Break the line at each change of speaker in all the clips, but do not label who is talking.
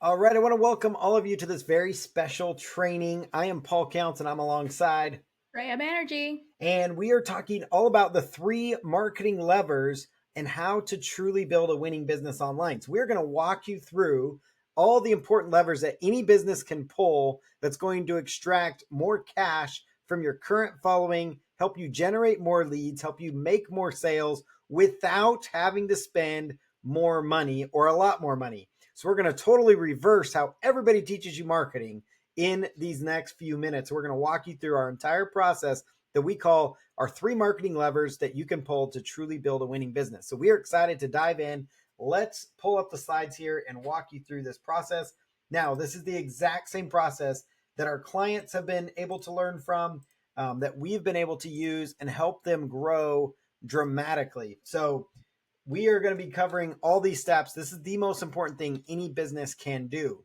All right, I want to welcome all of you to this very special training. I am Paul Counts and I'm alongside,
Shreya Banerjee.
and we are talking all about the three marketing levers and how to truly build a winning business online. So, we're going to walk you through all the important levers that any business can pull that's going to extract more cash from your current following, help you generate more leads, help you make more sales without having to spend more money or a lot more money. So we're going to totally reverse how everybody teaches you marketing in these next few minutes. We're going to walk you through our entire process that we call our three marketing levers that you can pull to truly build a winning business. So we are excited to dive in. Let's pull up the slides here and walk you through this process. Now, this is the exact same process that our clients have been able to learn from, that we've been able to use and help them grow dramatically. So we are going to be covering all these steps. This is the most important thing any business can do.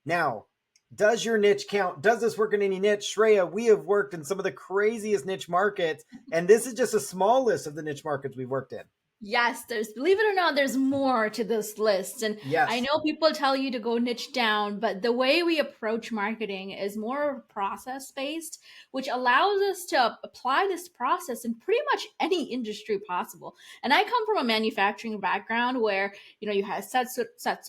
Now, does your niche count? Does this work in any niche? Shreya, we have worked in some of the craziest niche markets, and this is just a small list of the niche markets we've worked in.
Yes, believe it or not, there's more to this list. And I
Yes.
know people tell you to go niche down, but the way we approach marketing is more process based, which allows us to apply this process in pretty much any industry possible. And I come from a manufacturing background where, you have sets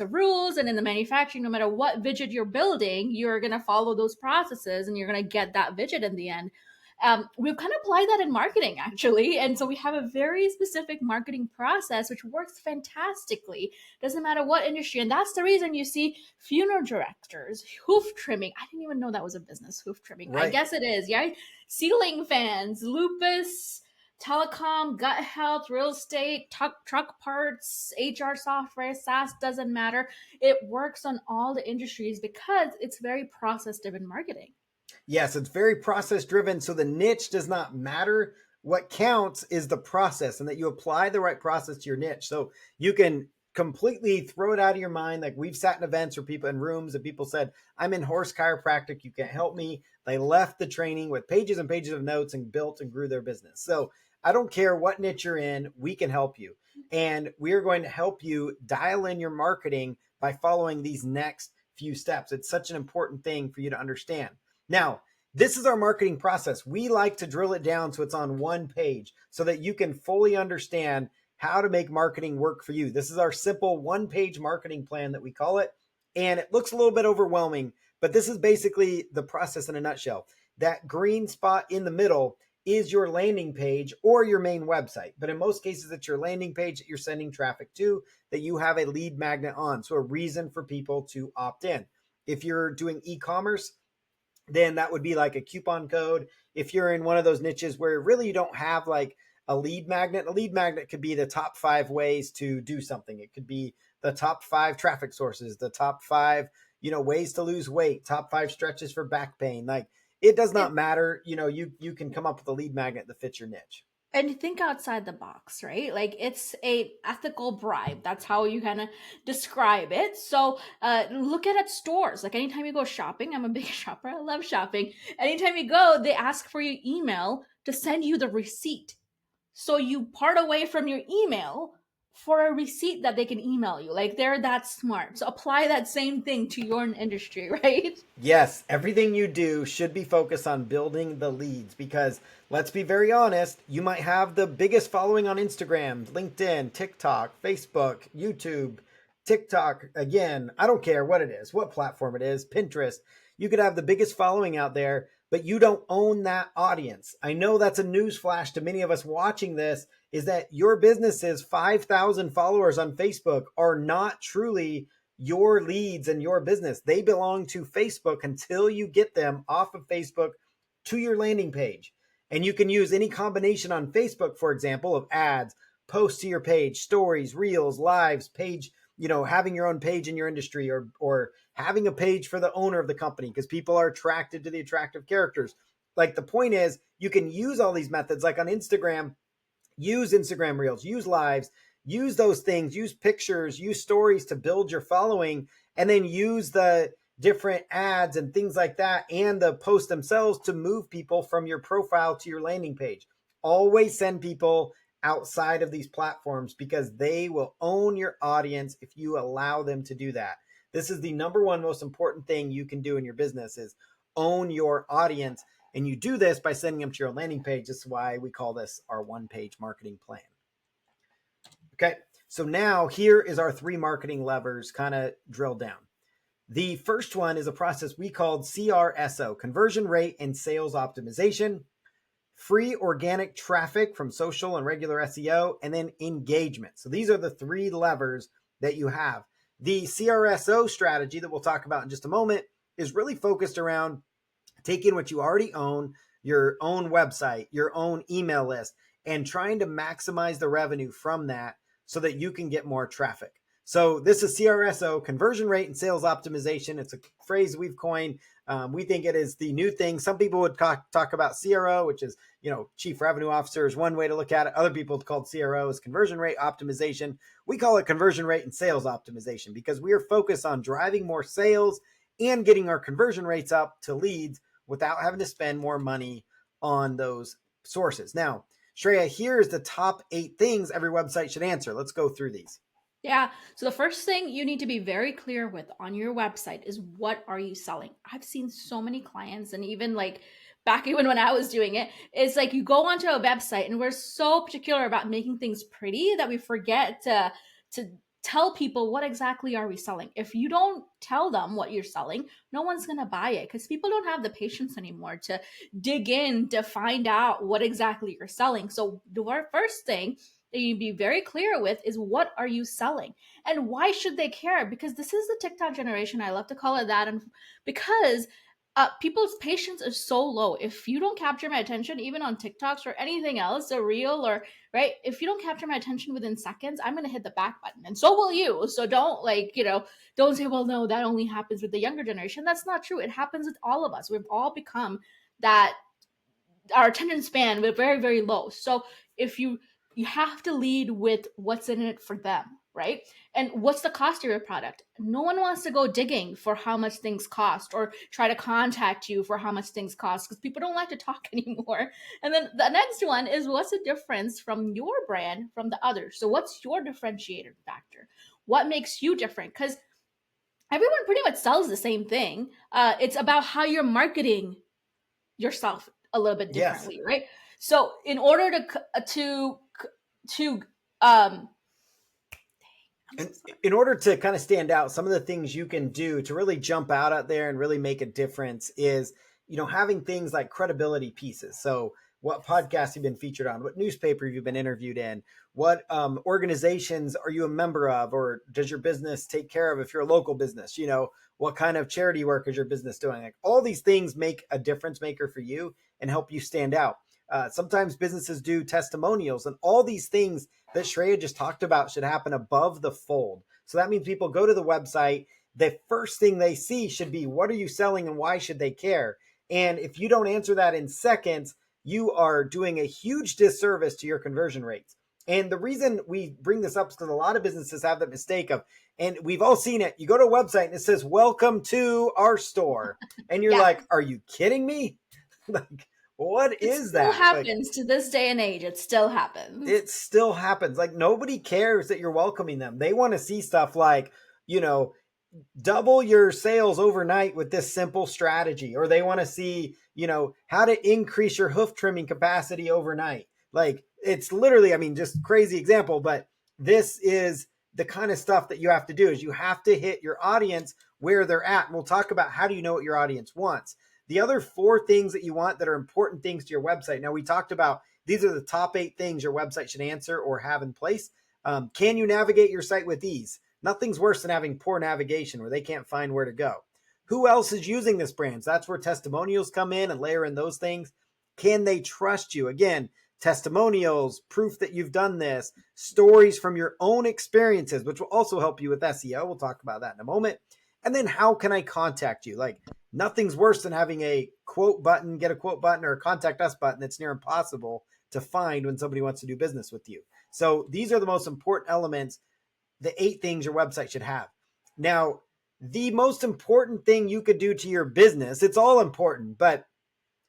of rules. And in the manufacturing, no matter what widget you're building, you're going to follow those processes and you're going to get that widget in the end. We've kind of applied that in marketing actually, and so we have a very specific marketing process which works fantastically. Doesn't matter what industry, and that's the reason you see funeral directors, hoof trimming. I didn't even know that was a business, hoof trimming. I
Right.
guess it is. Yeah, ceiling fans, lupus, telecom, gut health, real estate, truck parts, HR software, SaaS, doesn't matter. It works on all the industries because it's very process driven marketing.
Yes, it's very process driven. So the niche does not matter. What counts is the process and that you apply the right process to your niche. So you can completely throw it out of your mind. Like we've sat in events or people in rooms and people said, I'm in horse chiropractic. You can't help me. They left the training with pages and pages of notes and built and grew their business. So I don't care what niche you're in, we can help you. And we are going to help you dial in your marketing by following these next few steps. It's such an important thing for you to understand. Now, this is our marketing process. We like to drill it down so it's on one page so that you can fully understand how to make marketing work for you. This is our simple one-page marketing plan that we call it. And it looks a little bit overwhelming, but this is basically the process in a nutshell. That green spot in the middle is your landing page or your main website. But in most cases, it's your landing page that you're sending traffic to, that you have a lead magnet on. So a reason for people to opt in. If you're doing e-commerce, then that would be like a coupon code. If you're in one of those niches where really you don't have like a lead magnet could be the top 5 ways to do something. It could be the top 5 traffic sources, the top 5 ways to lose weight, top 5 stretches for back pain. Like it does not matter. You can come up with a lead magnet that fits your niche.
And think outside the box, right? Like it's a ethical bribe. That's how you kind of describe it. So look at stores. Like anytime you go shopping, I'm a big shopper. I love shopping. Anytime you go, they ask for your email to send you the receipt. So you part away from your email for a receipt that they can email you. Like they're that smart. So apply that same thing to your industry, right?
Yes, everything you do should be focused on building the leads because let's be very honest, you might have the biggest following on Instagram, LinkedIn, TikTok, Facebook, YouTube, TikTok, again, I don't care what it is, what platform it is, Pinterest. You could have the biggest following out there, but you don't own that audience. I know that's a news flash to many of us watching this is that your business's 5,000 followers on Facebook are not truly your leads and your business. They belong to Facebook until you get them off of Facebook to your landing page. And you can use any combination on Facebook, for example, of ads, posts to your page, stories, reels, lives, page, having your own page in your industry or having a page for the owner of the company because people are attracted to the attractive characters. Like the point is you can use all these methods like on Instagram, use Instagram reels, use lives, use those things, use pictures, use stories to build your following, and then use the different ads and things like that and the posts themselves to move people from your profile to your landing page. Always send people outside of these platforms because they will own your audience if you allow them to do that. This is the number one most important thing you can do in your business is own your audience. And you do this by sending them to your landing page. This is why we call this our one-page marketing plan. Okay, so now here is our 3 marketing levers kind of drilled down. The first one is a process we called CRSO, conversion rate and sales optimization, free organic traffic from social and regular SEO, and then engagement. So these are the 3 levers that you have. The CRSO strategy that we'll talk about in just a moment is really focused around taking what you already own, your own website, your own email list, and trying to maximize the revenue from that so that you can get more traffic. So this is CRSO, conversion rate and sales optimization. It's a phrase we've coined. We think it is the new thing. Some people would talk about CRO, which is, chief revenue officer is one way to look at it. Other people called CRO as conversion rate optimization. We call it conversion rate and sales optimization because we are focused on driving more sales and getting our conversion rates up to leads without having to spend more money on those sources. Now, Shreya, here's the top 8 things every website should answer. Let's go through these.
Yeah. So the first thing you need to be very clear with on your website is what are you selling? I've seen so many clients, and even like back even when I was doing it, it's like you go onto a website and we're so particular about making things pretty that we forget to tell people what exactly are we selling. If you don't tell them what you're selling, no one's going to buy it because people don't have the patience anymore to dig in to find out what exactly you're selling. So the first thing that you be very clear with is what are you selling and why should they care? Because this is the TikTok generation. I love to call it that. And because people's patience is so low. If you don't capture my attention, even on TikToks or anything else, a reel or right, if you don't capture my attention within seconds, I'm going to hit the back button, and so will you. So don't don't say, well, no, that only happens with the younger generation. That's not true. It happens with all of us. We've all become that. Our attention span we're very, very low. So if you have to lead with what's in it for them, right? And what's the cost of your product? No one wants to go digging for how much things cost or try to contact you for how much things cost because people don't like to talk anymore. And then the next one is what's the difference from your brand from the others? So what's your differentiator factor? What makes you different? Because everyone pretty much sells the same thing. It's about how you're marketing yourself a little bit
Yes.
differently, right? So in order to um
And in order to kind of stand out, some of the things you can do to really jump out there and really make a difference is, having things like credibility pieces. So what podcasts you've been featured on, what newspaper you've been interviewed in, what organizations are you a member of, or does your business take care of if you're a local business, what kind of charity work is your business doing? Like all these things make a difference maker for you and help you stand out. Sometimes businesses do testimonials, and all these things that Shreya just talked about should happen above the fold. So that means people go to the website. The first thing they see should be, what are you selling and why should they care? And if you don't answer that in seconds, you are doing a huge disservice to your conversion rates. And the reason we bring this up is because a lot of businesses have that mistake of, and we've all seen it. You go to a website and it says, welcome to our store. And you're
Yeah.
like, are you kidding me? Like, what is that?
It still happens to this day and age. It still happens.
It still happens. Like nobody cares that you're welcoming them. They want to see stuff like, double your sales overnight with this simple strategy, or they want to see, how to increase your hoof trimming capacity overnight. Like it's literally, just crazy example, but this is the kind of stuff that you have to do is you have to hit your audience where they're at. And we'll talk about how do you know what your audience wants. The other 4 things that you want that are important things to your website. Now we talked about these are the top 8 things your website should answer or have in place. Can you navigate your site with ease? Nothing's worse than having poor navigation where they can't find where to go. Who else is using this brand? So that's where testimonials come in and layer in those things. Can they trust you? Again, testimonials, proof that you've done this, stories from your own experiences, which will also help you with SEO. We'll talk about that in a moment. And then how can I contact you? Like nothing's worse than having a quote button, get a quote button, or a contact us button that's near impossible to find when somebody wants to do business with you. So these are the most important elements, the 8 things your website should have. Now, the most important thing you could do to your business, it's all important, but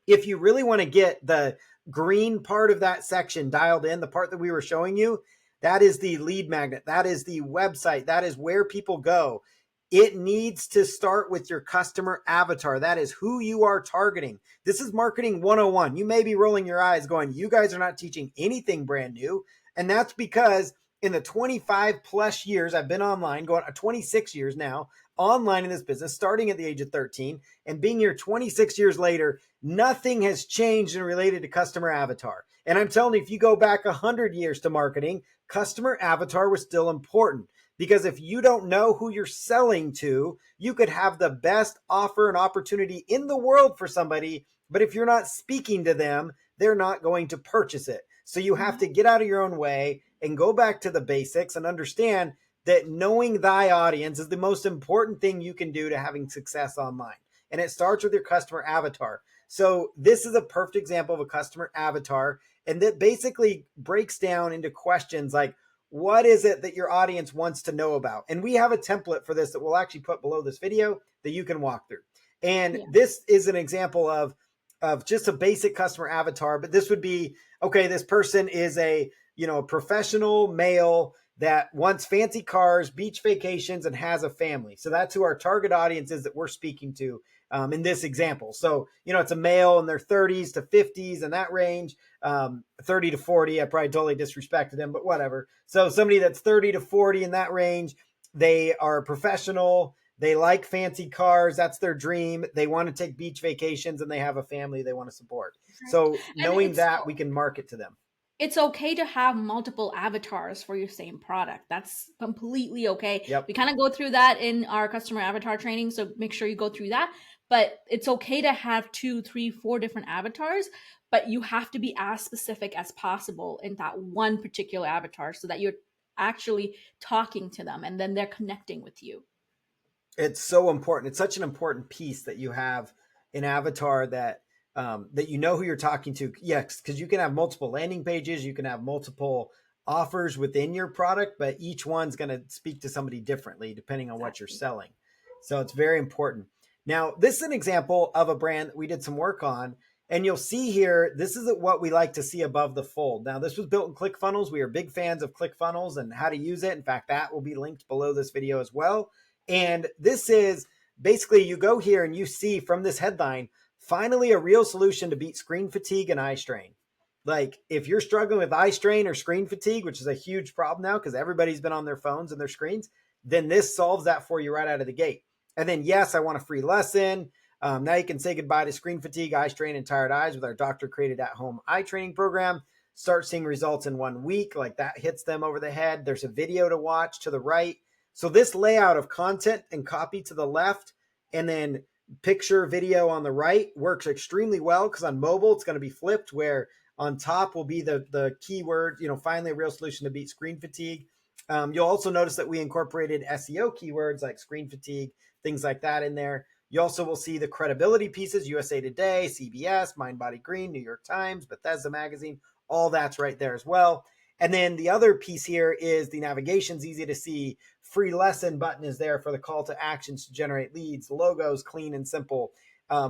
if you really want to get the green part of that section dialed in, the part that we were showing you, that is the lead magnet. That is the website. That is where people go. It needs to start with your customer avatar. That is who you are targeting. This is marketing 101. You may be rolling your eyes going, you guys are not teaching anything brand new. And that's because in the 25 plus years I've been online, going 26 years now, online in this business, starting at the age of 13 and being here 26 years later, nothing has changed in related to customer avatar. And I'm telling you, if you go back 100 years to marketing, customer avatar was still important. Because if you don't know who you're selling to, you could have the best offer and opportunity in the world for somebody, but if you're not speaking to them, they're not going to purchase it. So you have to get out of your own way and go back to the basics and understand that knowing thy audience is the most important thing you can do to having success online. And it starts with your customer avatar. So this is a perfect example of a customer avatar, and that basically breaks down into questions like, what is it that your audience wants to know about? And we have a template for this that we'll actually put below this video that you can walk through. And
Yeah.
this is an example of just a basic customer avatar, but this would be, okay, this person is a, a professional male that wants fancy cars, beach vacations, and has a family. So that's who our target audience is that we're speaking to in this example. So, it's a male in their 30s to 50s in that range, 30 to 40. I probably totally disrespected him, but whatever. So somebody that's 30 to 40 in that range, they are a professional. They like fancy cars. That's their dream. They want to take beach vacations and they have a family they want to support.
Right.
So
And
knowing that, we can market to them.
it's okay to have multiple avatars for your same product. That's completely okay.
Yep.
We kind of go through that in our customer avatar training, so make sure you go through that. But it's okay to have 2, 3, 4 different avatars, but you have to be as specific as possible in that one particular avatar so that you're actually talking to them and then they're connecting with you.
It's so important. It's such an important piece that you have an avatar that you know who you're talking to. Yes, because you can have multiple landing pages, you can have multiple offers within your product, but each one's going to speak to somebody differently depending on what you're
Exactly.
selling. So it's very important. Now, this is an example of a brand that we did some work on. And you'll see here, this is what we like to see above the fold. Now, this was built in ClickFunnels. We are big fans of ClickFunnels and how to use it. In fact, that will be linked below this video as well. And this is basically, you go here and you see from this headline, finally a real solution to beat screen fatigue and eye strain. Like if you're struggling with eye strain or screen fatigue, which is a huge problem now because everybody's been on their phones and their screens, then this solves that for you right out of the gate. And then, yes, I want a free lesson. Now you can say goodbye to screen fatigue, eye strain, and tired eyes with our doctor created at home eye training program. Start seeing results in 1 week. Like that hits them over the head. There's a video to watch to the right. So this layout of content and copy to the left and then picture video on the right works extremely well because on mobile, it's going to be flipped where on top will be the keyword, finally a real solution to beat screen fatigue. You'll also notice that we incorporated SEO keywords like screen fatigue, things like that in there. You also will see the credibility pieces, USA Today, CBS, Mind Body Green, New York Times, Bethesda Magazine, all that's right there as well. And then the other piece here is the navigation's easy to see. Free lesson button is there for the call to actions to generate leads. Logos clean and simple.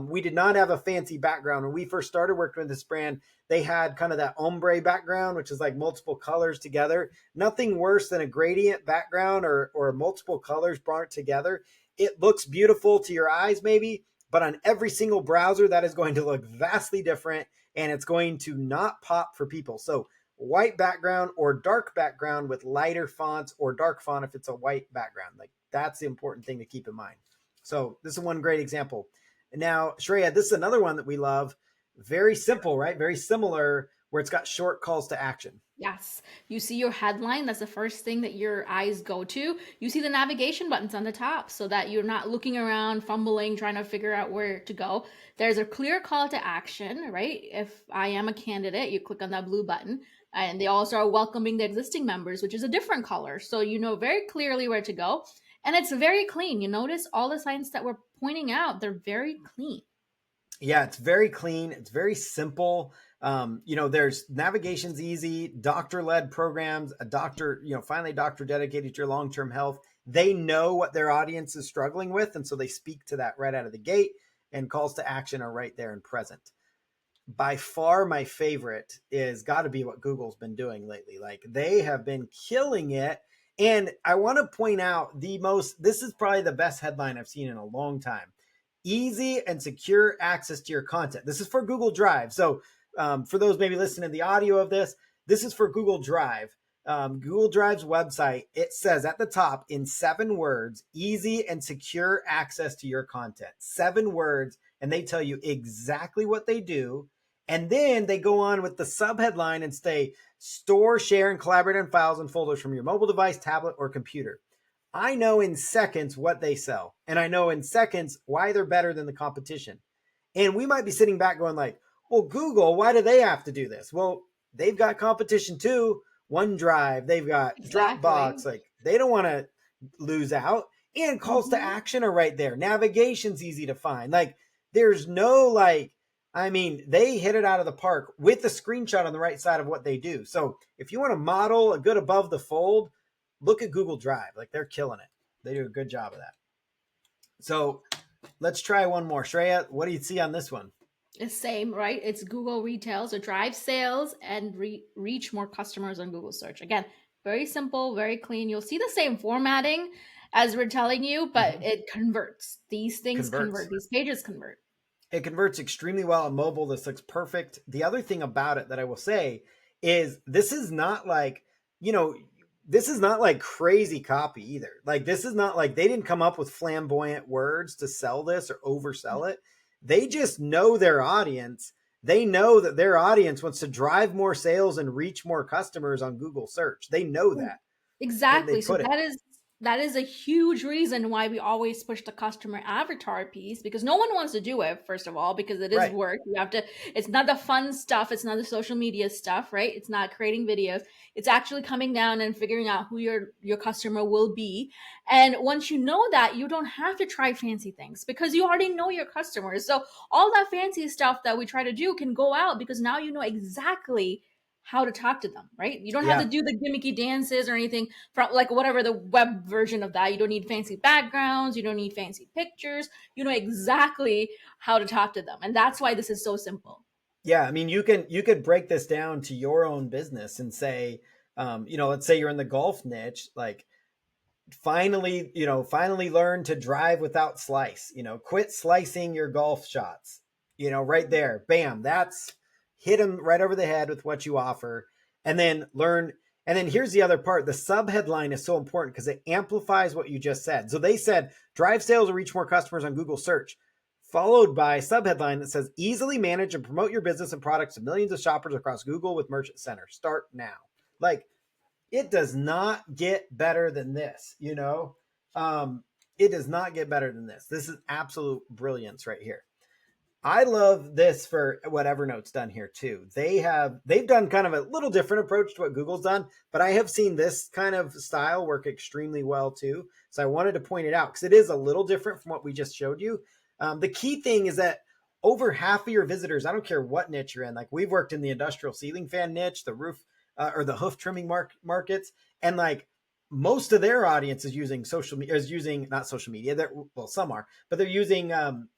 We did not have a fancy background. When we first started working with this brand, they had kind of that ombre background, which is like multiple colors together. Nothing worse than a gradient background or multiple colors brought together. It looks beautiful to your eyes maybe, but on every single browser, that is going to look vastly different and it's going to not pop for people. So white background or dark background with lighter fonts or dark font if it's a white background. Like that's the important thing to keep in mind. So this is one great example. Now, Shreya, this is another one that we love. Very simple, right? Very similar where it's got short calls to action.
Yes. You see your headline, that's the first thing that your eyes go to. You see the navigation buttons on the top so that you're not looking around, fumbling, trying to figure out where to go. There's a clear call to action, right? If I am a candidate, you click on that blue button. And they also are welcoming the existing members, which is a different color. So you know very clearly where to go. And it's very clean. You notice all the signs that we're pointing out, they're very clean.
Yeah, it's very clean. It's very simple. There's navigation's easy, doctor-led programs, a doctor, finally a doctor dedicated to your long-term health. They know what their audience is struggling with. And so they speak to that right out of the gate and calls to action are right there and present. By far my favorite is got to be what Google's been doing lately. Like they have been killing it And I want to point out this is probably the best headline I've seen in a long time. Easy and secure access to your content. This is for Google Drive. So for those maybe listening to the audio of this, this is for Google Drive. Google Drive's website, it says at the top in 7 words, easy and secure access to your content. 7 words, and they tell you exactly what they do. And then they go on with the subheadline and say, store, share, and collaborate on files and folders from your mobile device, tablet, or computer. I know in seconds what they sell, and I know in seconds why they're better than the competition. And we might be sitting back going like, well, Google, why do they have to do this? Well, they've got competition too. OneDrive, they've got
Exactly.
Dropbox. Like they don't want to lose out. And calls to
Hmm.
action are right there. Navigation's easy to find. Like there's no like, I mean, they hit it out of the park with the screenshot on the right side of what they do. So if you want to model a good above the fold, look at Google Drive. Like they're killing it. They do a good job of that. So let's try one more. Shreya, what do you see on this one?
It's same, right? It's Google Retail, so drive sales and reach more customers on Google search. Again, very simple, very clean. You'll see the same formatting as we're telling you, but
Mm-hmm.
it converts. These things convert.
Converts.
These pages convert.
It converts extremely well on mobile. This looks perfect. The other thing about it that I will say is this is not like, you know, this is not like crazy copy either. Like this is not like they didn't come up with flamboyant words to sell this or oversell it. They just know their audience. They know that their audience wants to drive more sales and reach more customers on Google search. They know that. And they
Exactly. So
put it.
that is a huge reason why we always push the customer avatar piece, because no one wants to do it, first of all, because it is
Right.
work. You have to, it's not the fun stuff, it's not the social media stuff, right? It's not creating videos. It's actually coming down and figuring out who your customer will be. And once you know that, you don't have to try fancy things because you already know your customers. So all that fancy stuff that we try to do can go out because now you know exactly how to talk to them, right? You don't have to
Yeah.
do the gimmicky dances or anything from like whatever the web version of that. You don't need fancy backgrounds, you don't need fancy pictures. You know exactly how to talk to them. And that's why this is so simple.
Yeah, I mean, you could break this down to your own business and say, let's say you're in the golf niche, like finally learn to drive without slice. Quit slicing your golf shots. Right there, bam, that's hit them right over the head with what you offer, and then learn. And then here's the other part: the subheadline is so important because it amplifies what you just said. So they said drive sales or reach more customers on Google search, followed by a subheadline that says easily manage and promote your business and products to millions of shoppers across Google with Merchant Center. Start now. Like it does not get better than this. It does not get better than this. This is absolute brilliance right here. I love this for what Evernote's done here too. They've done kind of a little different approach to what Google's done, but I have seen this kind of style work extremely well too. So I wanted to point it out because it is a little different from what we just showed you. The key thing is that over half of your visitors, I don't care what niche you're in, like we've worked in the industrial ceiling fan niche, the roof or the hoof trimming markets, and like most of their audience is using social media, is using not social media. Well, some are, but they're using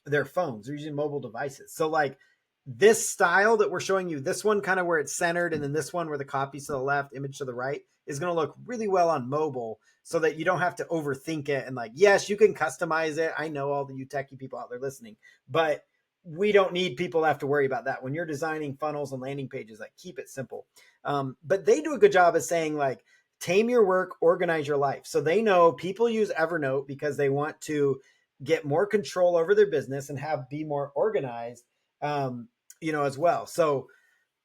their phones. They're using mobile devices. So like this style that we're showing you, this one kind of where it's centered, and then this one where the copy's to the left, image to the right, is going to look really well on mobile, so that you don't have to overthink it. And like, yes, you can customize it. I know all the you techie people out there listening, but we don't need people to have to worry about that when you're designing funnels and landing pages. Like, keep it simple. But they do a good job of saying like, tame your work, organize your life. So they know people use Evernote because they want to get more control over their business and be more organized, as well. So,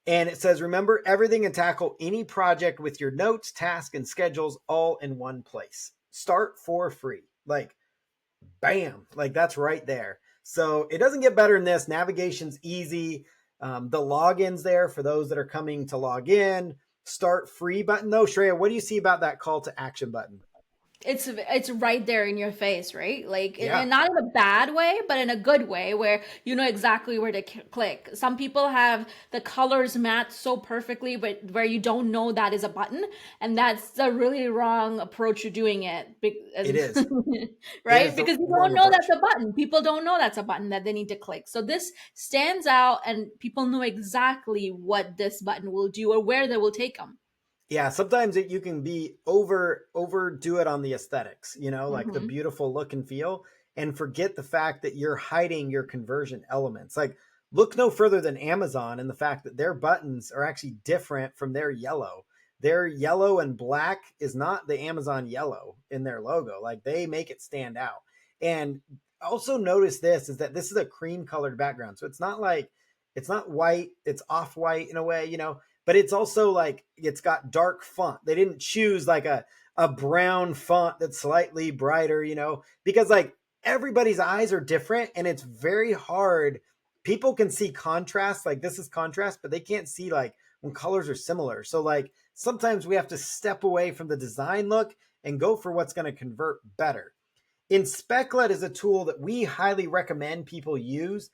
and it says, remember everything and tackle any project with your notes, tasks, and schedules all in one place. Start for free. Like, bam, like that's right there. So it doesn't get better than this. Navigation's easy. The login's there for those that are coming to log in. Start free button though. Shreya, what do you see about that call to action button?
It's right there in your face, right? Like,
Yeah,
and not in a bad way, but in a good way, where you know exactly where to click. Some people have the colors match so perfectly, but where you don't know that is a button, and that's a really wrong approach to doing it.
it is. It is
Right?
the
Because you
wrong
don't know that's
approach.
a button. People don't know that's a button that they need to click. So this stands out, and people know exactly what this button will do or where they will take them.
Yeah, sometimes you can be overdo it on the aesthetics, like the
Hmm.
beautiful look and feel, and forget the fact that you're hiding your conversion elements. Like, look no further than Amazon and the fact that their buttons are actually different from their yellow. Their yellow and black is not the Amazon yellow in their logo. Like, they make it stand out. And also notice this is that this is a cream colored background. So it's not white, it's off white in a way, but it's also like it's got dark font. They didn't choose like a brown font that's slightly brighter, because like everybody's eyes are different and it's very hard. People can see contrast, like this is contrast, but they can't see like when colors are similar. So like sometimes we have to step away from the design look and go for what's going to convert better. InspectLet is a tool that we highly recommend people use.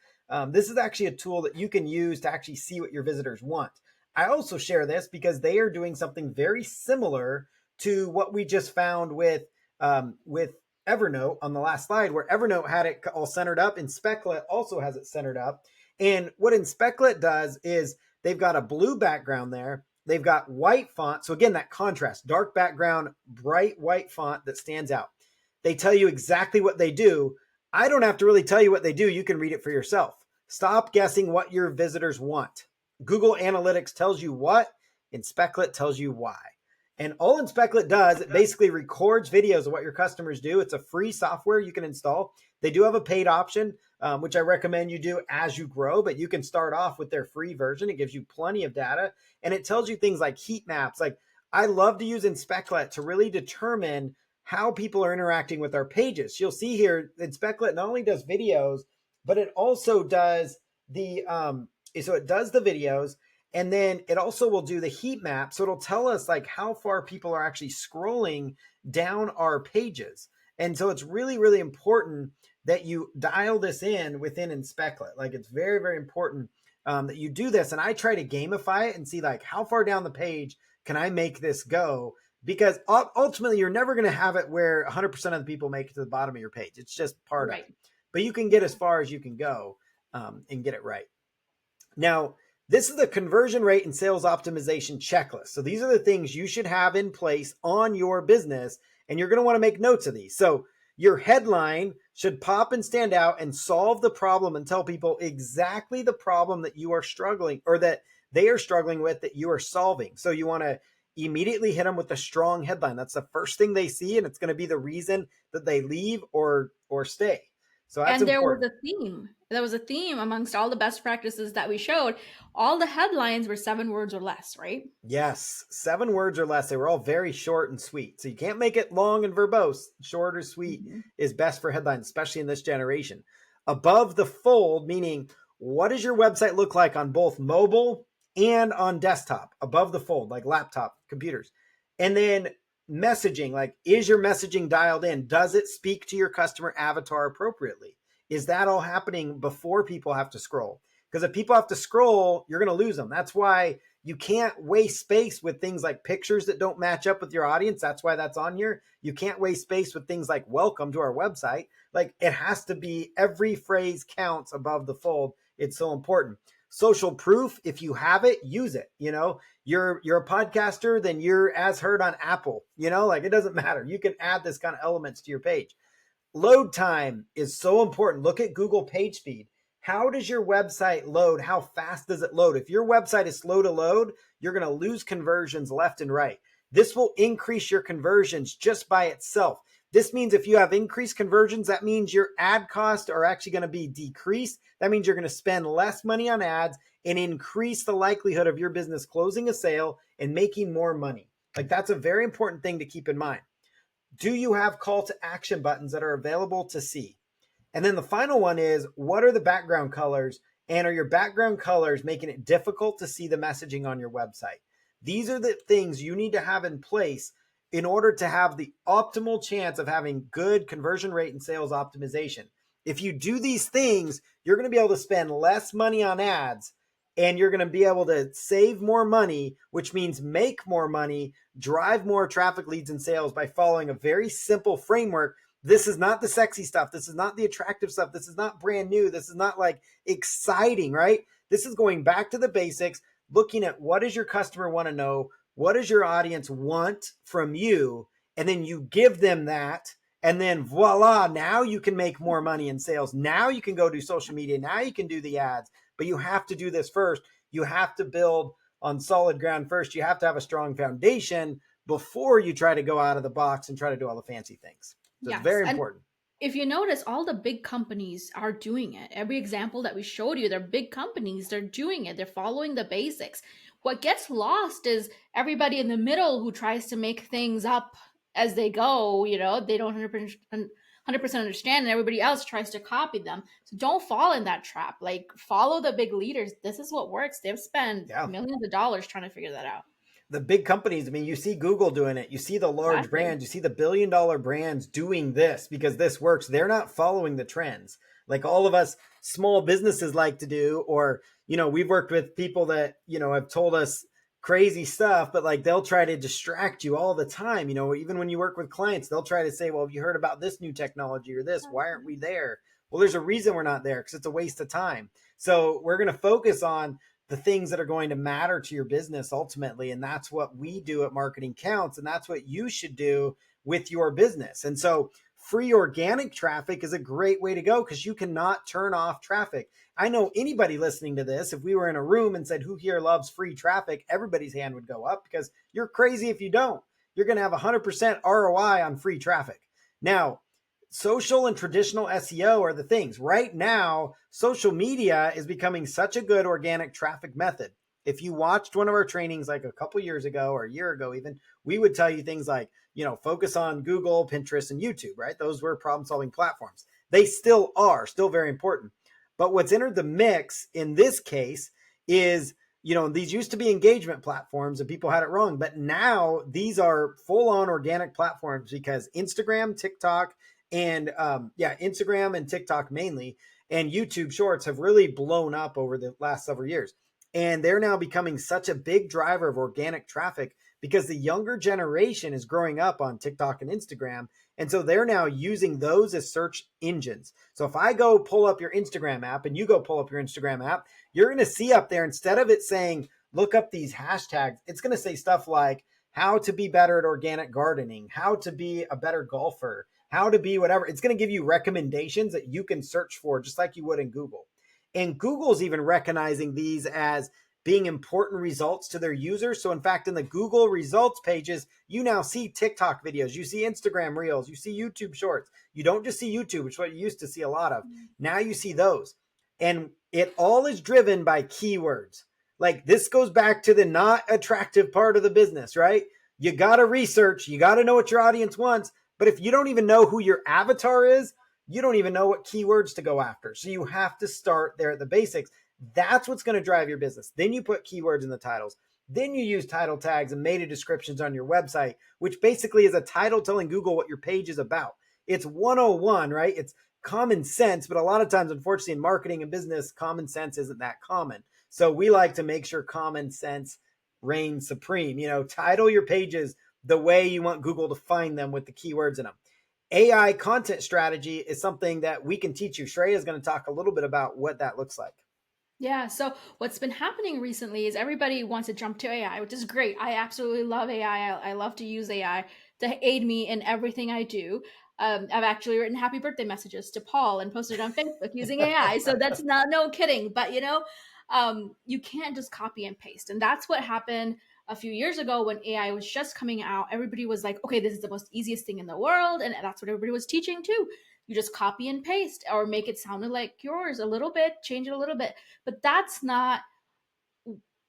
This is actually a tool that you can use to actually see what your visitors want. I also share this because they are doing something very similar to what we just found with Evernote on the last slide, where Evernote had it all centered up. InspectLet also has it centered up. And what InspectLet does is they've got a blue background there. They've got white font. So again, that contrast, dark background, bright white font that stands out. They tell you exactly what they do. I don't have to really tell you what they do. You can read it for yourself. Stop guessing what your visitors want. Google Analytics tells you what, InspectLet tells you why. And all InspectLet does, it basically records videos of what your customers do. It's a free software you can install. They do have a paid option, which I recommend you do as you grow, but you can start off with their free version. It gives you plenty of data and it tells you things like heat maps. Like, I love to use InspectLet to really determine how people are interacting with our pages. You'll see here, InspectLet not only does videos, but it also does it does the videos, and then it also will do the heat map. So it'll tell us like how far people are actually scrolling down our pages. And so it's really, really important that you dial this in within InspectLet. Like, it's very, very important that you do this. And I try to gamify it and see like how far down the page can I make this go, because ultimately you're never going to have it where 100% of the people make it to the bottom of your page. It's just part of
Right.
it. But you can get as far as you can go and get it right. Now, this is the conversion rate and sales optimization checklist. So these are the things you should have in place on your business, and you're going to want to make notes of these. So your headline should pop and stand out and solve the problem and tell people exactly the problem that you are struggling or that they are struggling with that you are solving. So you want to immediately hit them with a strong headline. That's the first thing they see, and it's going to be the reason that they leave or stay. So that's
And there was
important.
a theme. There was a theme amongst all the best practices that we showed. All the headlines were 7 words or less, right?
Yes, 7 words or less. They were all very short and sweet. So you can't make it long and verbose. Short or sweet
Mhm.
is best for headlines, especially in this generation. Above the fold, meaning what does your website look like on both mobile and on desktop? Above the fold, like laptop, computers. And then messaging, like, is your messaging dialed in? Does it speak to your customer avatar appropriately? Is that all happening before people have to scroll? Because if people have to scroll, you're going to lose them. That's why you can't waste space with things like pictures that don't match up with your audience. That's why that's on here. You can't waste space with things like welcome to our website. Like, it has to be, every phrase counts above the fold. It's so important. Social proof, if you have it, use it. You're a podcaster, then you're as heard on Apple. Like, it doesn't matter. You can add this kind of elements to your page. Load time is so important. Look at Google page speed. How does your website load? How fast does it load? If your website is slow to load, you're going to lose conversions left and right. This will increase your conversions just by itself. This means if you have increased conversions, that means your ad costs are actually going to be decreased. That means you're going to spend less money on ads and increase the likelihood of your business closing a sale and making more money. Like, that's a very important thing to keep in mind. Do you have call to action buttons that are available to see? And then the final one is, what are the background colors? And are your background colors making it difficult to see the messaging on your website? These are the things you need to have in place in order to have the optimal chance of having good conversion rate and sales optimization. If you do these things, you're going to be able to spend less money on ads and you're going to be able to save more money, which means make more money, drive more traffic, leads, and sales by following a very simple framework. This is not the sexy stuff. This is not the attractive stuff. This is not brand new. This is not like exciting, right? This is going back to the basics, looking at what does your customer want to know? What does your audience want from you? And then you give them that. And then voila, now you can make more money in sales. Now you can go do social media. Now you can do the ads. But you have to do this first. You have to build on solid ground first. You have to have a strong foundation before you try to go out of the box and try to do all the fancy things. So it's
Yes.
very
And
important.
if you notice, all the big companies are doing it. Every example that we showed you, they're big companies, they're doing it, they're following the basics. What gets lost is everybody in the middle who tries to make things up as they go, they don't 100% understand, and everybody else tries to copy them. So don't fall in that trap. Like, follow the big leaders. This is what works. They've spent
Yeah.
millions of dollars trying to figure that out.
The big companies, I mean, you see Google doing it. You see the large
Exactly.
brands, you see the billion-dollar brands doing this because this works. They're not following the trends like all of us small businesses like to do. Or, we've worked with people that, have told us crazy stuff, but like they'll try to distract you all the time. Even when you work with clients, they'll try to say, well, have you heard about this new technology or this? Why aren't we there? Well, there's a reason we're not there because it's a waste of time. So we're going to focus on the things that are going to matter to your business ultimately. And that's what we do at Marketing Counts. And that's what you should do with your business. And so free organic traffic is a great way to go because you cannot turn off traffic. I know anybody listening to this, if we were in a room and said, who here loves free traffic? Everybody's hand would go up because you're crazy if you don't. You're going to have 100% ROI on free traffic. Now, social and traditional SEO are the things. Right now, social media is becoming such a good organic traffic method. If you watched one of our trainings like a couple years ago or a year ago, even, we would tell you things like, focus on Google, Pinterest, and YouTube, right? Those were problem solving platforms. They still are, still very important. But what's entered the mix in this case is, these used to be engagement platforms and people had it wrong. But now these are full on organic platforms because Instagram, TikTok, and Instagram and TikTok mainly, and YouTube Shorts have really blown up over the last several years. And they're now becoming such a big driver of organic traffic because the younger generation is growing up on TikTok and Instagram. And so they're now using those as search engines. So if I go pull up your Instagram app and you go pull up your Instagram app, you're going to see up there, instead of it saying, look up these hashtags, it's going to say stuff like how to be better at organic gardening, how to be a better golfer, how to be whatever. It's going to give you recommendations that you can search for just like you would in Google. And Google's even recognizing these as being important results to their users. So in fact, in the Google results pages, you now see TikTok videos, you see Instagram reels, you see YouTube shorts. You don't just see YouTube, which is what you used to see a lot of. Now you see those. And it all is driven by keywords. Like, this goes back to the not attractive part of the business, right? You got to research, you got to know what your audience wants. But if you don't even know who your avatar is, you don't even know what keywords to go after. So you have to start there at the basics. That's what's going to drive your business. Then you put keywords in the titles. Then you use title tags and meta descriptions on your website, which basically is a title telling Google what your page is about. It's 101, right? It's common sense, but a lot of times, unfortunately, in marketing and business, common sense isn't that common. So we like to make sure common sense reigns supreme. Title your pages the way you want Google to find them with the keywords in them. AI content strategy is something that we can teach you. Shreya is going to talk a little bit about what that looks like.
Yeah, so what's been happening recently is everybody wants to jump to AI, which is great. I absolutely love AI. I love to use AI to aid me in everything I do. I've actually written happy birthday messages to Paul and posted it on Facebook using AI. So that's not, no kidding. But you can't just copy and paste. And that's what happened a few years ago when AI was just coming out. Everybody was like, okay, this is the most easiest thing in the world. And that's what everybody was teaching too. You just copy and paste or make it sound like yours a little bit, change it a little bit. But that's not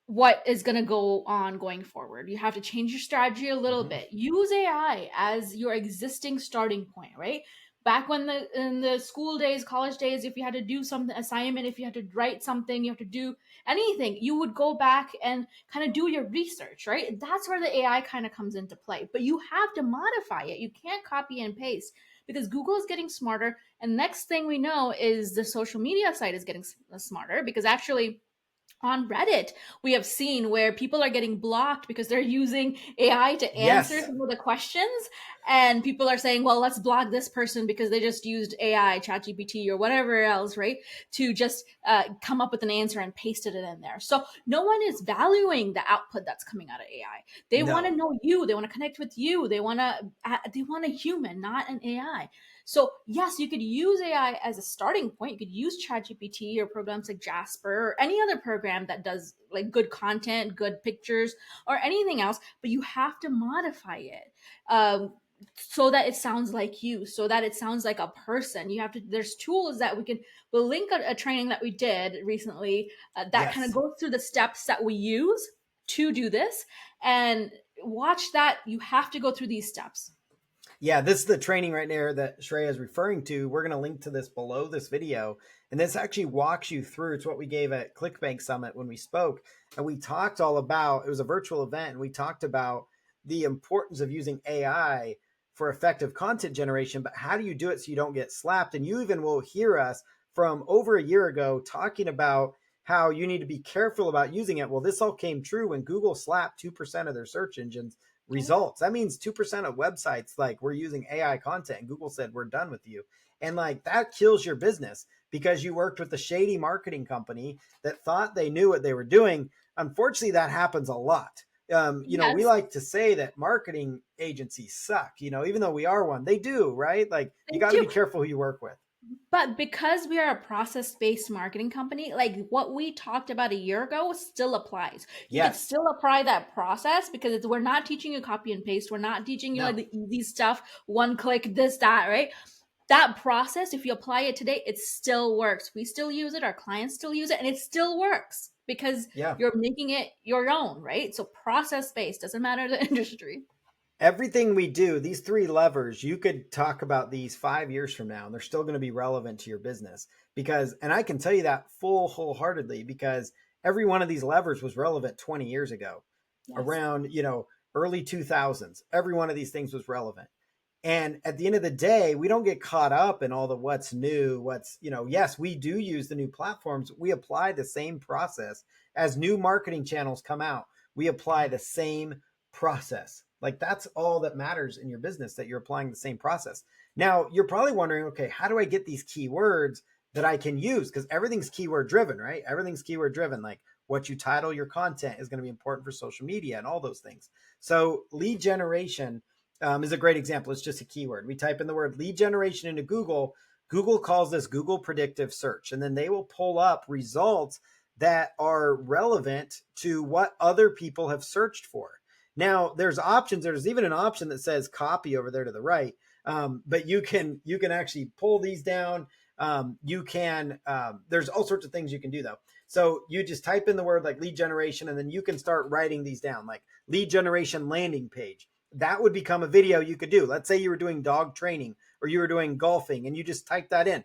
what is going to go on going forward. You have to change your strategy a little
Mm-hmm.
bit. Use AI as your existing starting point, right? Back when in the school days, college days, if you had to do some assignment, if you had to write something, you have to do anything, you would go back and kind of do your research, right? That's where the AI kind of comes into play. But you have to modify it. You can't copy and paste because Google is getting smarter. And next thing we know is the social media site is getting smarter because actually On Reddit, we have seen where people are getting blocked because they're using AI to answer
Yes.
some of the questions. And people are saying, well, let's block this person because they just used AI, ChatGPT, or whatever else, right? To just come up with an answer and pasted it in there. So no one is valuing the output that's coming out of AI. They want to
No.
know you. They want to connect with you. They want a human, not an AI. So yes, you could use AI as a starting point. You could use ChatGPT or programs like Jasper or any other program that does like good content, good pictures, or anything else. But you have to modify it so that it sounds like you, so that it sounds like a person. You have to. There's tools that we'll link a training that we did recently that kind of
Yes.
goes through the steps that we use to do this, and watch that. You have to go through these steps.
Yeah, this is the training right there that Shreya is referring to. We're going to link to this below this video. And this actually walks you through. It's what we gave at ClickBank Summit when we spoke. And we talked all about, it was a virtual event, and we talked about the importance of using AI for effective content generation. But how do you do it so you don't get slapped? And you even will hear us from over a year ago talking about how you need to be careful about using it. Well, this all came true when Google slapped 2% of their search engines results. That means 2% of websites like we're using AI content, and Google said we're done with you. And like that kills your business because you worked with a shady marketing company that thought they knew what they were doing. Unfortunately, that happens a lot. We
Yes,
like to say that marketing agencies suck, even though we are one, they do, right? Like you
they
got to be
do.
careful who you work with.
But because we are a process based marketing company, like what we talked about a year ago still applies. You could
Yes.
still apply that process because we're not teaching you copy and paste. We're not teaching you like
No.
the easy stuff, one click, this, that, right? That process, if you apply it today, it still works. We still use it, our clients still use it, and it still works because
Yeah.
you're making it your own, right? So process based, doesn't matter the industry.
Everything we do, these three levers, you could talk about these 5 years from now, and they're still going to be relevant to your business. Because, and I can tell you that wholeheartedly, because every one of these levers was relevant 20 years ago,
Yes.
around, early 2000s. Every one of these things was relevant. And at the end of the day, we don't get caught up in all the what's new, yes, we do use the new platforms. We apply the same process as new marketing channels come out. We apply the same process. Like that's all that matters in your business, that you're applying the same process. Now, you're probably wondering, okay, how do I get these keywords that I can use? Because everything's keyword driven, right? Everything's keyword driven. Like what you title your content is going to be important for social media and all those things. So, lead generation is a great example. It's just a keyword. We type in the word lead generation into Google. Google calls this Google predictive search, and then they will pull up results that are relevant to what other people have searched for. Now, there's options. There's even an option that says copy over there to the right, but you can actually pull these down. There's all sorts of things you can do though. So you just type in the word like lead generation, and then you can start writing these down, like lead generation landing page. That would become a video you could do. Let's say you were doing dog training or you were doing golfing, and you just type that in.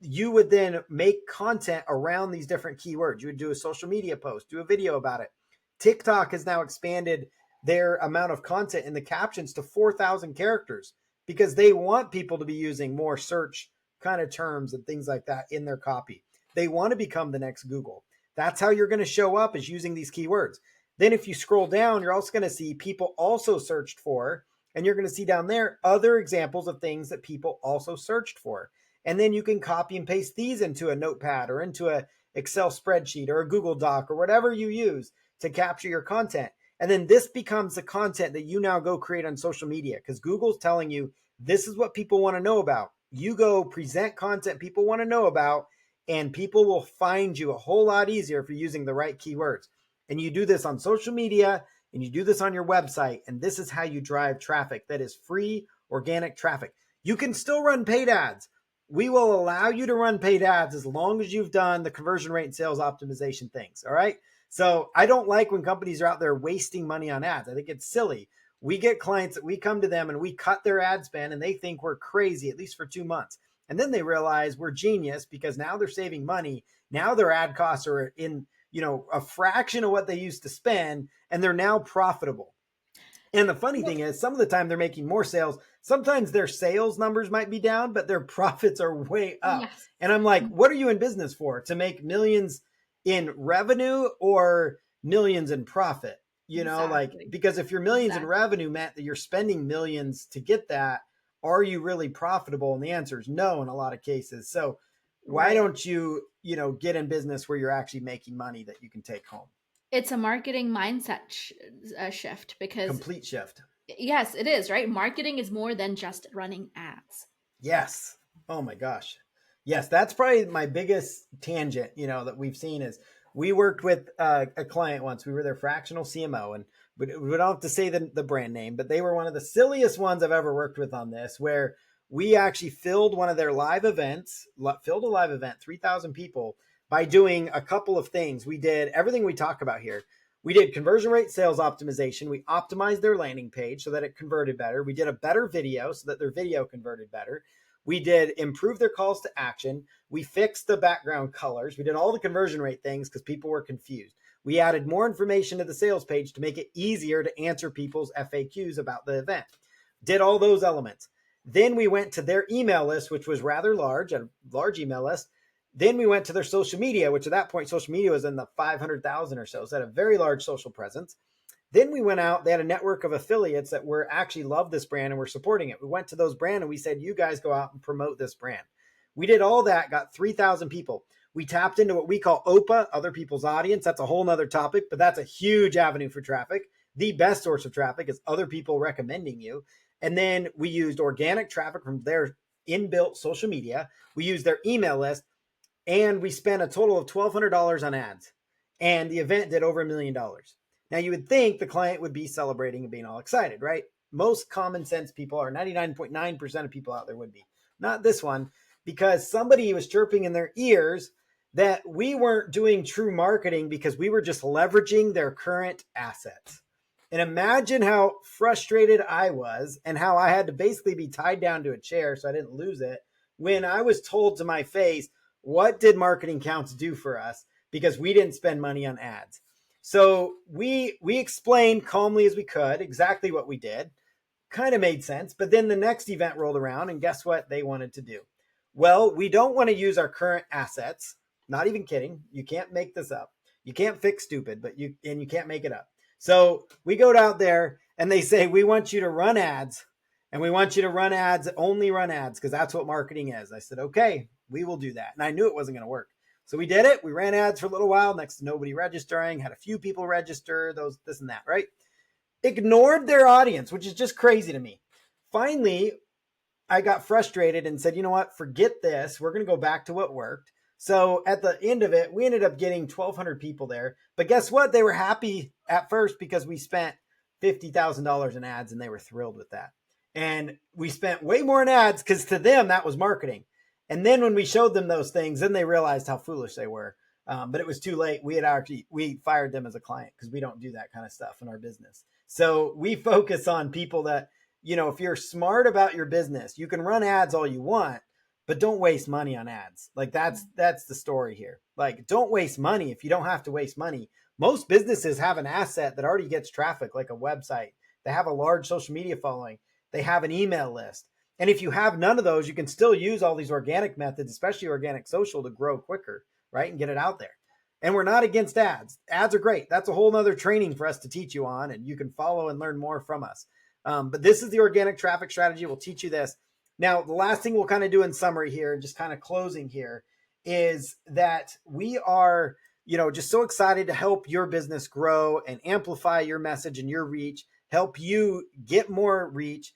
You would then make content around these different keywords. You would do a social media post, do a video about it. TikTok has now expanded their amount of content in the captions to 4,000 characters because they want people to be using more search kind of terms and things like that in their copy. They want to become the next Google. That's how you're going to show up, is using these keywords. Then if you scroll down, you're also going to see people also searched for, and you're going to see down there other examples of things that people also searched for. And then you can copy and paste these into a notepad or into a Excel spreadsheet or a Google Doc or whatever you use to capture your content. And then this becomes the content that you now go create on social media, because Google's telling you this is what people want to know about. You go present content people want to know about, and people will find you a whole lot easier if you're using the right keywords. And you do this on social media, and you do this on your website, and this is how you drive traffic that is free, organic traffic. You can still run paid ads. We will allow you to run paid ads as long as you've done the conversion rate and sales optimization things. All right. So I don't like when companies are out there wasting money on ads. I think it's silly. We get clients that we come to them and we cut their ad spend, and they think we're crazy, at least for 2 months. And then they realize we're genius because now they're saving money. Now their ad costs are in, a fraction of what they used to spend, and they're now profitable. And the funny thing is, some of the time they're making more sales. Sometimes their sales numbers might be down, but their profits are way up.
Yes.
And I'm like, what are you in business for? To make millions in revenue or millions in profit. Like,
Exactly.
because if you're millions in
Exactly.
revenue meant that you're spending millions to get that, are you really profitable? And the answer is no in a lot of cases. So why
Right.
don't you, get in business where you're actually making money that you can take home?
It's a marketing mindset shift because,
Complete shift.
yes, it is, right? Marketing is more than just running ads.
Yes. Oh my gosh. Yes, that's probably my biggest tangent, that we've seen is we worked with a client once. We were their fractional CMO, and we don't have to say the brand name, but they were one of the silliest ones I've ever worked with on this, where we actually filled one of their live events, filled a live event, 3,000 people, by doing a couple of things. We did everything we talk about here. We did conversion rate sales optimization. We optimized their landing page so that it converted better. We did a better video so that their video converted better. We did improve their calls to action. We fixed the background colors. We did all the conversion rate things because people were confused. We added more information to the sales page to make it easier to answer people's FAQs about the event. Did all those elements. Then we went to their email list, which was rather large, a large email list. Then we went to their social media, which at that point, social media was in the 500,000 or so. So it had a very large social presence. Then we went out, they had a network of affiliates that were actually love this brand and were supporting it. We went to those brands and we said, you guys go out and promote this brand. We did all that, got 3,000 people. We tapped into what we call OPA, other people's audience. That's a whole nother topic, but that's a huge avenue for traffic. The best source of traffic is other people recommending you. And then we used organic traffic from their inbuilt social media. We used their email list, and we spent a total of $1,200 on ads. And the event did over $1 million. Now, you would think the client would be celebrating and being all excited, right? Most common sense people, or 99.9% of people out there, would be. Not this one, because somebody was chirping in their ears that we weren't doing true marketing because we were just leveraging their current assets. And imagine how frustrated I was and how I had to basically be tied down to a chair so I didn't lose it when I was told to my face, what did marketing counts do for us? Because we didn't spend money on ads. So we explained calmly as we could exactly what we did. Kind of made sense. But then the next event rolled around, and guess what they wanted to do? Well, we don't want to use our current assets. Not even kidding. You can't make this up. You can't fix stupid, but you can't make it up. So we go out there and they say, we want you to run ads, and we want you to run ads, only run ads, because that's what marketing is. I said, okay, we will do that. And I knew it wasn't going to work. So we did it. We ran ads for a little while, next to nobody registering, had a few people register, this and that, right? Ignored their audience, which is just crazy to me. Finally, I got frustrated and said, you know what, forget this. We're going to go back to what worked. So at the end of it, we ended up getting 1,200 people there. But guess what? They were happy at first because we spent $50,000 in ads, and they were thrilled with that. And we spent way more in ads because to them, that was marketing. And then when we showed them those things, then they realized how foolish they were. But it was too late. We fired them as a client because we don't do that kind of stuff in our business. So we focus on people that, if you're smart about your business, you can run ads all you want, but don't waste money on ads. Like that's the story here. Like, don't waste money if you don't have to waste money. Most businesses have an asset that already gets traffic, like a website. They have a large social media following. They have an email list. And if you have none of those, you can still use all these organic methods, especially organic social, to grow quicker, right? And get it out there. And we're not against ads. Ads are great. That's a whole nother training for us to teach you on, and you can follow and learn more from us. But this is the organic traffic strategy. We'll teach you this. Now, the last thing we'll kind of do in summary here, just kind of closing here, is that we are, just so excited to help your business grow and amplify your message and your reach, help you get more reach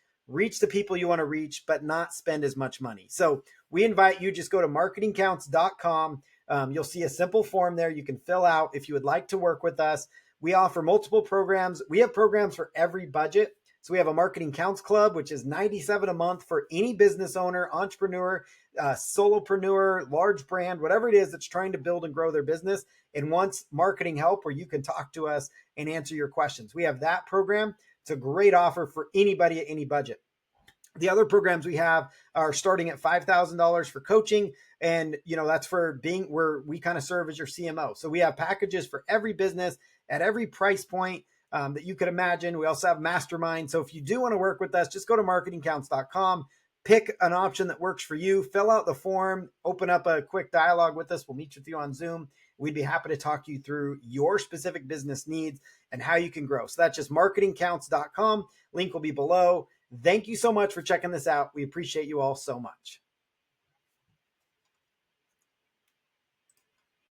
the people you want to reach, but not spend as much money. So we invite you, just go to marketingcounts.com. You'll see a simple form there you can fill out if you would like to work with us. We offer multiple programs. We have programs for every budget. So we have a Marketing Counts Club, which is $97 a month for any business owner, entrepreneur, solopreneur, large brand, whatever it is that's trying to build and grow their business and wants marketing help where you can talk to us and answer your questions. We have that program. It's a great offer for anybody at any budget. The other programs we have are starting at $5,000 for coaching. And, that's for being where we kind of serve as your CMO. So we have packages for every business at every price point that you could imagine. We also have mastermind. So if you do want to work with us, just go to marketingcounts.com, pick an option that works for you, fill out the form, open up a quick dialogue with us. We'll meet with you on Zoom We'd be happy to talk you through your specific business needs and how you can grow. So that's just marketingcounts.com. Link will be below. Thank you so much for checking this out. We appreciate you all so much.